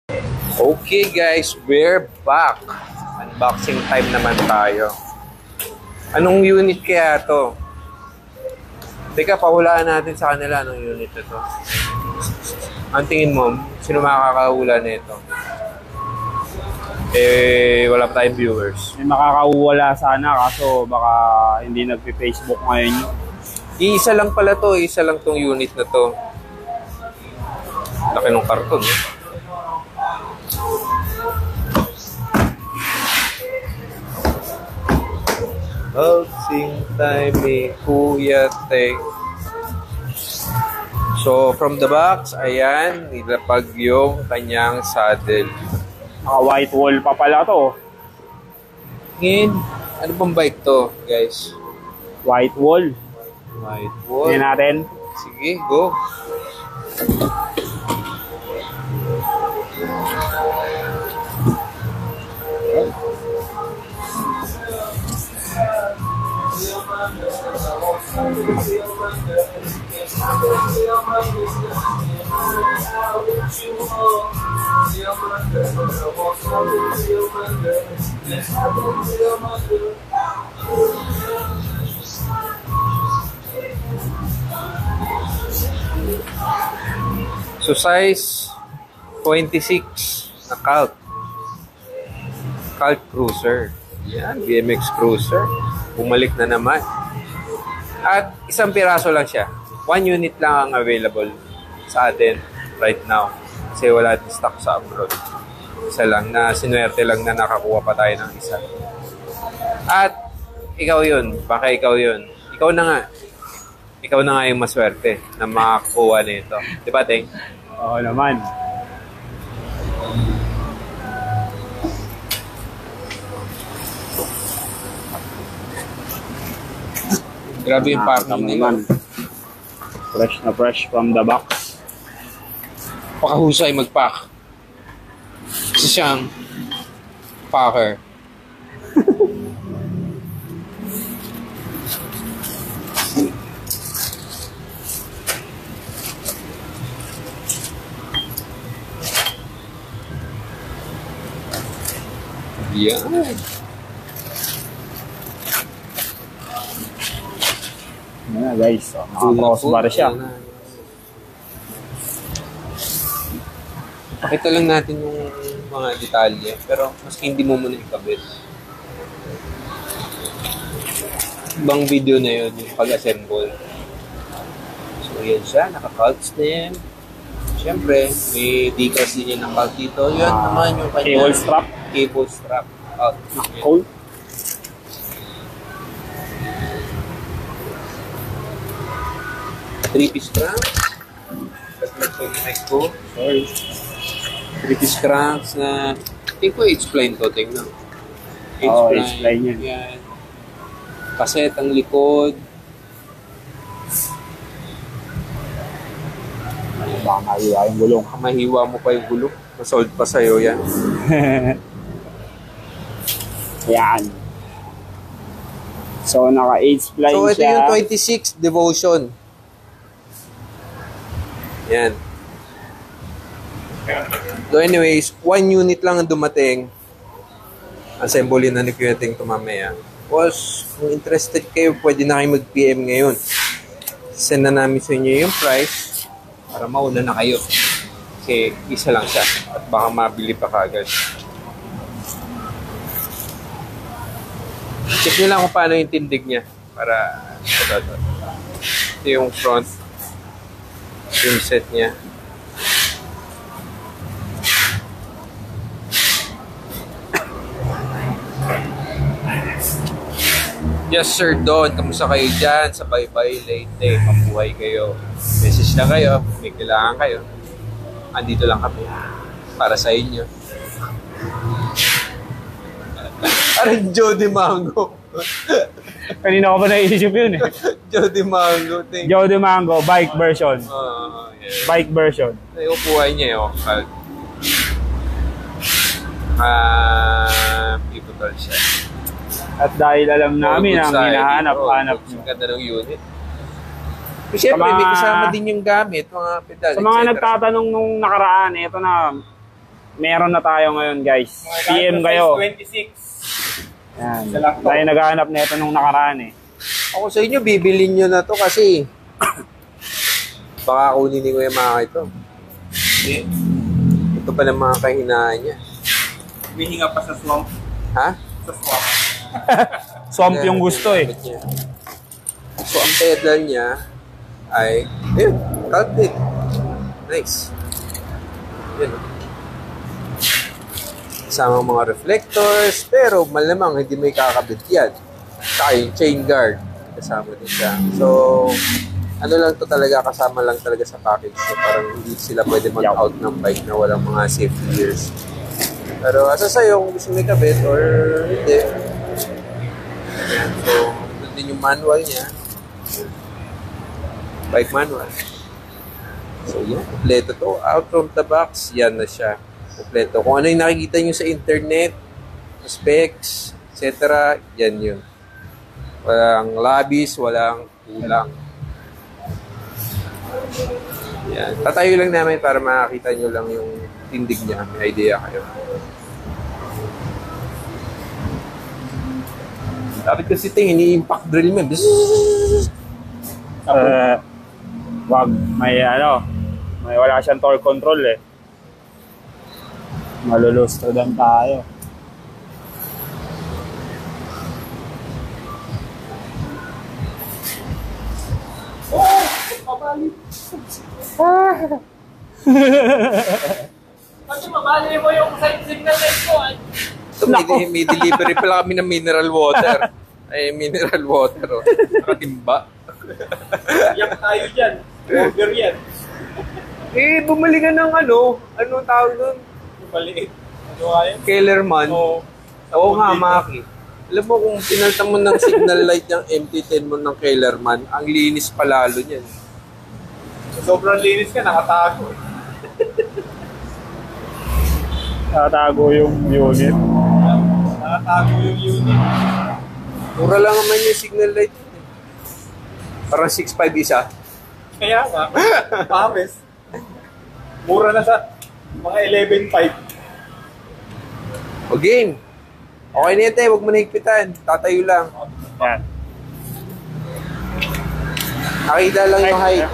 Okay guys, we're back. Unboxing time naman tayo. Anong unit kaya to? Teka, pahulaan natin sa kanila anong unit na to. Ang tingin mo, sino makakahula nito? Wala pa tayong viewers. May makakawala sana kaso baka hindi nagpi-Facebook ngayon. Isa lang pala to, isa lang tong unit na to. Laki ng karton. Boxing time ni Kuya Teng. So, from the box, ayan, nilapag yung kanyang saddle. White wall pa pala to. Ngayon, ano bang bike to, guys? White wall. White wall. Tingnan natin. Sige, go. So size 26 na Cult Cruiser. Yan, BMX Cruiser. Bumalik na naman. At isang piraso lang siya. One unit lang ang available sa atin right now. Kasi wala din stock sa abroad. Isa lang na sinuwerte lang na nakakuha pa tayo ng isa. At ikaw yun. Baka ikaw yun. Ikaw na nga. Ikaw na nga yung maswerte na makakuha nito. Di ba, Teng? Oo naman. Grabe yung packing nila. Fresh na fresh from the box. Pakahusay mag-pack. Isa siyang packer. Yan. Ayan guys, naka-crossbar siya. Pakita lang natin yung mga detalye, pero maski hindi mo muna ikabit. Ibang video na yun, yung pag-assemble. So yan siya, naka-cults din. Siyempre, may decals din yan ng cult dito. Yun naman yung kanya. Cable strap. Cable strap. Out. Cool. Three-piece cranks. Sorry. Three-piece cranks na I think ko H-spline to. Tingnan. H-spline yan. Yan. Kaset ang likod. Baka mahiwa yung gulong. Mahiwa mo pa yung gulong. Masold pa sa'yo yan. Yan. So, naka-H-spline siya. So, ito siya. yung 26 Devotion. Yan. So anyways, one unit lang ang dumating. Assembly na ni Kuya Teng tumamaya. Was, kung interested kayo, pwede na kayo mag-PM ngayon. Send na namin sa inyo yung price para mauna na kayo. Kasi isa lang siya at baka mabili pa kaagad. Check nyo lang kung paano yung tindig niya para ito yung front yung set niya. Yes sir Don, kamusta kayo dyan sa Baybay Leyte? Mabuhay kayo. Message na kayo, may kailangan kayo. Andito lang kami para sa inyo. Parang Jody Mango. Kanina ko pa naisip yun eh. Jody Mango. Jody Mango, bike version. Yeah. Bike version. Ay, upuan niya yun. Pivotal siya. At dahil alam namin ang hinahanap-hanap nyo. Ang ganda ng unit. Siyempre, may kasama din yung gamit, mga pedal, sa mga nagtatanong nung nakaraan, ito na, meron na tayo ngayon, guys. Mga PM size kayo. 26. Yan. Sa laptop. Tayo naghahanap na ito nung nakaraan eh. Ako sa inyo, bibilin nyo na to kasi baka kunin ni Kuya Maki ito. Hindi. Ito pa ng mga kahinaan niya. Humihinga pa sa swamp. Ha? Sa swamp. Swamp yung gusto eh. So, ang pedal niya ay, ayun, calculate. Nice. Yun. Kasama ang mga reflectors, pero malamang hindi may kakabit yan. Saka yung chain guard, kasama din siya. So, ano lang to talaga, kasama lang talaga sa package. So, parang hindi sila pwede mag-out ng bike na walang mga safety gears. Pero asa sa'yo kung gusto may kabit or hindi. Ayan. So, ito din yung manual niya. Bike manual. So, yan. Kompleto to. Out from the box, yan na siya. Kompleto. Kung ano yung nakikita nyo sa internet, specs, etc., yan yun. Walang labis, walang kulang. Yan. Tatayo lang namin para makakita nyo lang yung tindig niya. May idea kayo. Dapat kasi ito ini-impact drill mo. Wag, may wala siyang torque control eh. Malulustradan tayo. Kasi mabali mo yung signal light ko. So, may delivery pala kami ng mineral water. Ay, mineral water. Oh. Nakatimba. Yak tayo dyan. Over yan. Bumali ka ng anong tawag doon? Maliit. Ano nga yan? Kellerman. Oo. Oo nga, Maki. Alam mo, kung pinaltan mo ng signal light yung MT-10 mo ng Kellerman, ang linis palalo niyan. Sobrang linis ka, nakatago. Tatago yung unit. Nakatago yung unit. Mura lang naman yung signal light. Parang 6.5 isa. Kaya nga, pares. Mura na sa mga 11.5. O game. Okay na yan, huwag mo na higpitan. Tatayo lang. Yan. Nakita lang yung height.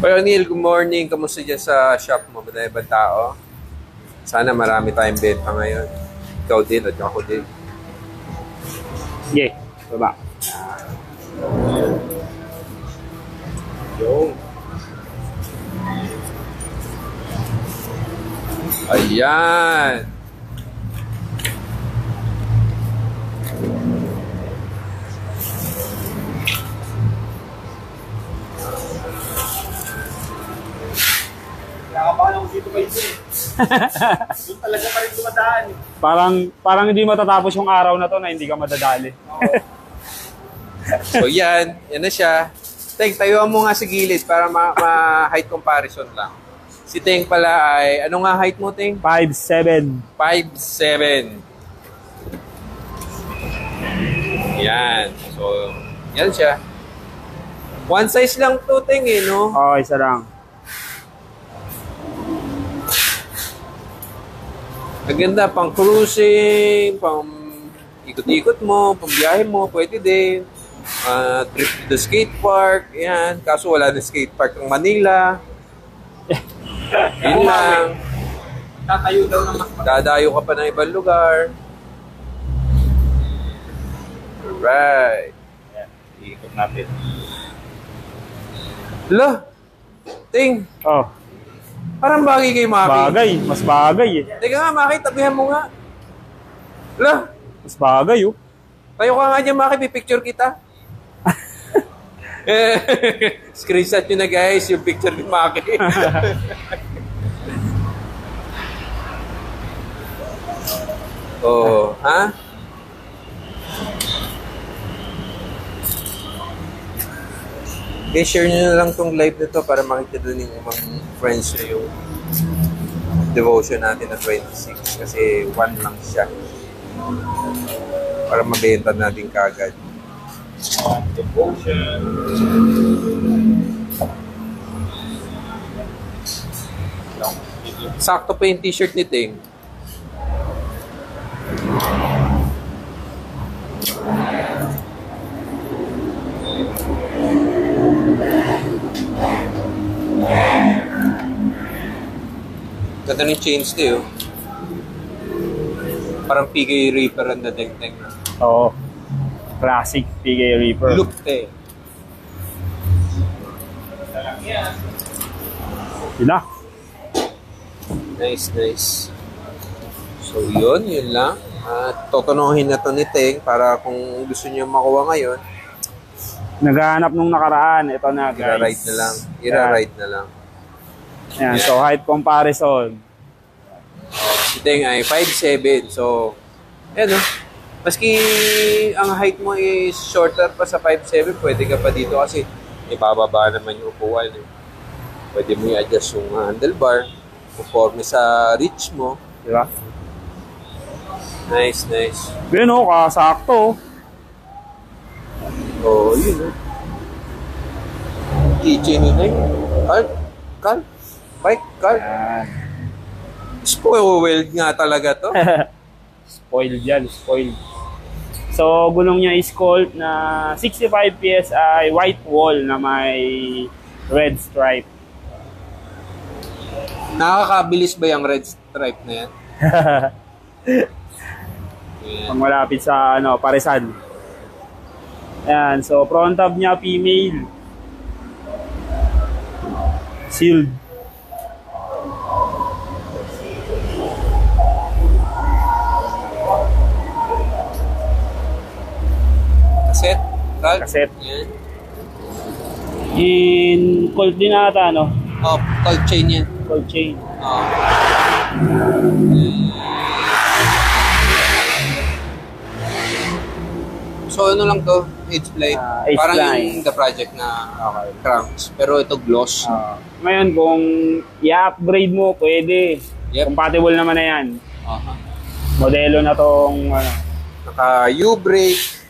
Well, Neil, good morning. Kamusta dyan sa shop mo? Madami ba tao? Sana marami tayong benta ngayon. Ikaw din at ako din. Sige, baba. Yung. Ayan. Nakakabahan ako dito kayo eh. Doon talaga pa rin dumadaan eh. Parang hindi matatapos yung araw na to na hindi ka madadali. So yan. Yan na siya. Teng, tayuan mo nga sa gilid para ma-height comparison lang. Si Teng pala ay, ano nga height mo, Teng? 5'7". 5'7". Yan. So, yan siya. One size lang to, Teng, eh, no? Oo, isa lang. Maganda, pang cruising, pang ikot-ikot mo, pang biyahe mo, pwede din. Trip to the skate park, yan. Kaso wala na skate park ng Manila. Yun lang. Tatayo daw ng mas Dadayo ka pa ng ibang lugar. Alright. Ayan, iikot natin. Hala! Ting, Oh, parang bagay kay Maki. bagay. Mas bagay eh. Teka nga, Maki, tabihan mo nga. Hala! Mas bagay oh. Tayo ka nga dyan, Maki, pipicture kita. Screenshot nyo na guys, yung picture ni Maki. Oh, ha? Okay, share nyo na lang tong live nito para makita doon yung mga friends nyo yung devotion natin na 26 kasi 1 lang siya. Para mabenta natin kagad. Devotion. Sakto pa yung t-shirt ni Ting. Ganda ng chains niyo. Parang PK Reaper ang dating-ting. Oo. Classic PK Reaper. Look eh. Yun na. Nice, nice. So yun lang. At totonohin na to ni Teng para kung gusto niyo makuha ngayon, Naghahanap nung nakaraan. Ito na, guys. ira-ride na lang. Ira-ride na lang. Yan. So, height comparison. Si Teng ay 5'7". So, ayan o. Maski ang height mo is shorter pa sa 5'7", pwede ka pa dito kasi ibababa naman yung upuan. Eh. Pwede mo i-adjust yung handlebar conforme sa reach mo. Di ba? Nice, nice. Yun o, kasakto. Oh, yun o. Keychain yun eh. Carl. Bike, Carl. Yan. Spoiled nga talaga to. Spoiled yan, spoiled. So, gulong niya is Colt na 65 PSI white wall na may red stripe. Nakakabilis ba yung red stripe na yan? Pag malapit sa Parisan. Ayan, so front tab niya female. Sealed. Cassette? Carl? Cassette. Yan. In Colt din ata, no? Oh, Colt chain yan. Colt chain. Oh. So ano lang to? H-Blade. H-Blade. Parang yung The Project na cranks. Pero ito gloss. Ngayon, kung i-upgrade mo, pwede. Yep. Compatible naman na yan. Uh-huh. Modelo na tong Naka U-brake.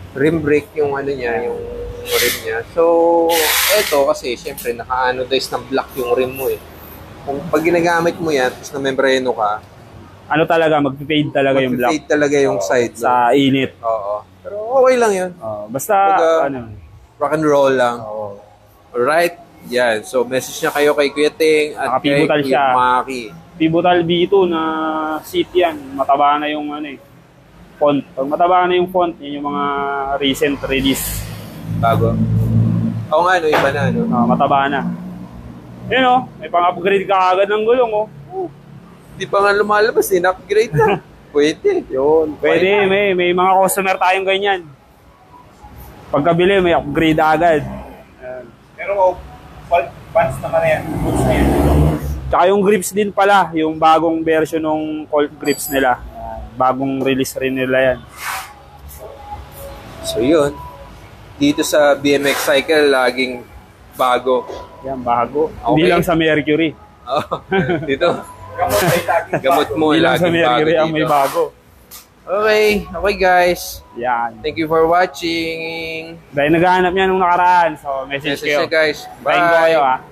Rim brake yung niya, yung rim niya. So, eto kasi syempre naka-anodize ng black yung rim mo eh. Kung pag ginagamit mo yan, tapos na-membreno ka, talaga, mag-fade talaga yung black. mag-fade talaga yung side. Sa init. Oo. Pero okay lang yun. Basta, Rock and roll lang. Oo. Alright? Yan. So, message na kayo kay Kuya Ting at kay Naka-pivotal Kuya siya. Maki. Pivotal B2 na seat yan. Mataba na yung font. Pag mataba na yung font, yun yung mga recent release. Bago. Oo nga, iba na, mataba na. Yun may pang-upgrade ka agad ng gulong, Di pa nga lumalabas, in-upgrade na. Pwede. Yun. Pwede, may mga customer tayong ganyan. Pagkabili, may upgrade agad. Pero pants naman na yan. Boots na yan. Tsaka yung grips din pala, yung bagong version ng Colt grips nila. Bagong release rin nila yan. So yun. Dito sa BMX Cycle, laging bago. Yan, bago. Okay. Hindi lang sa Mercury. Oh, dito. Gamot ay laging Gamot mo, Hindi lang sa laging bago Mercury ang may dito. bago. Okay guys. Yan. Thank you for watching. Dahil naghahanap niya nung nakaraan. So, message Message kayo. na guys. Tayin ko kayo, Bye.